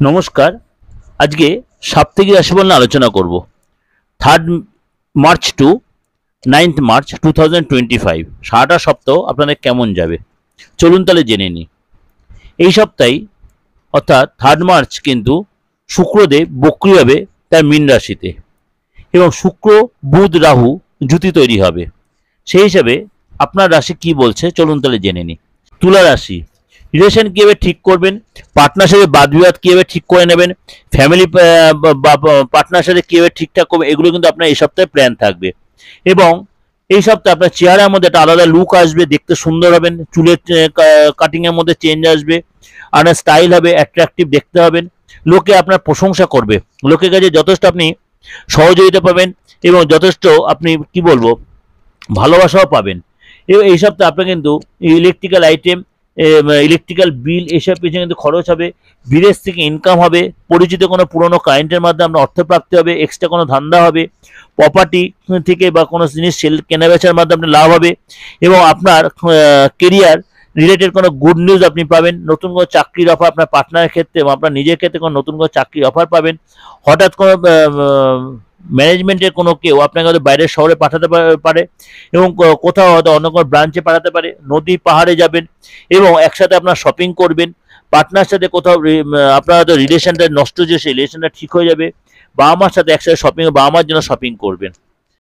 নমস্কার। আজকে সাপ্তাহিক রাশিফল নিয়ে আলোচনা করব। 3 মার্চ টু 9 মার্চ 2025 সারাটা সপ্তাহ আপনাদের কেমন যাবে চলুন তাহলে জেনে নিই। এই সপ্তাহে অর্থাৎ 3 মার্চ কিন্তু শুক্রদেব বক্রী হবে তার মীন রাশিতে এবং শুক্র বুধ রাহু জুতি তৈরি হবে। সেই হিসাবে আপনার রাশি কি বলছে চলুন তাহলে জেনে নিই। তুলা রাশি, রিলেশন কীভাবে ঠিক করবেন, পার্টনারশিপের বাদ বিবাদ কীভাবে ঠিক করে নেবেন, ফ্যামিলি পার্টনার সাথে কীভাবে ঠিকঠাক করবেন, এগুলো কিন্তু আপনার এই সপ্তাহে প্ল্যান থাকবে। এবং এই সপ্তাহে আপনার চেহারার মধ্যে একটা আলাদা লুক আসবে, দেখতে সুন্দর হবেন, চুলের কাটিংয়ের মধ্যে চেঞ্জ আসবে, আপনার স্টাইল হবে, অ্যাট্রাকটিভ দেখতে হবেন, লোকে আপনার প্রশংসা করবে, লোকের কাছে যথেষ্ট আপনি সহযোগিতা পাবেন এবং যথেষ্ট আপনি কি বলবো ভালোবাসাও পাবেন। এবং এই সপ্তাহে আপনার কিন্তু ইলেকট্রিক্যাল আইটেম, ইলেকট্রিক্যাল বিল এসব পিছনে কিন্তু খরচ হবে, বিদেশ থেকে ইনকাম হবে, পরিচিত কোনো পুরনো ক্লায়েন্টের মাধ্যমে আপনার অর্থপ্রাপ্তি হবে, এক্সট্রা কোনো ধান্দা হবে, প্রপার্টি থেকে বা কোনো জিনিস কেনাবেচার মাধ্যমে আপনার লাভ হবে এবং আপনার কেরিয়ার রিলেটেড কোনো গুড নিউজ আপনি পাবেন। নতুন কোনো চাকরির অফার আপনার পার্টনারের ক্ষেত্রে এবং আপনার নিজের ক্ষেত্রে কোনো নতুন কোনো চাকরির অফার পাবেন। হঠাৎ কোনো ম্যানেজমেন্টের কোনো কেউ আপনাকে হয়তো বাইরের শহরে পাঠাতে পারে এবং কোথাও হয়তো অন্য কোনো ব্রাঞ্চে পাঠাতে পারে। নদী পাহাড়ে যাবেন এবং একসাথে আপনার শপিং করবেন। পার্টনার সাথে কোথাও আপনার হয়তো রিলেশনটা নষ্ট যে সেই রিলেশনটা ঠিক হয়ে যাবে। বাবা মার সাথে একসাথে শপিং, বাবা মার জন্য শপিং করবেন।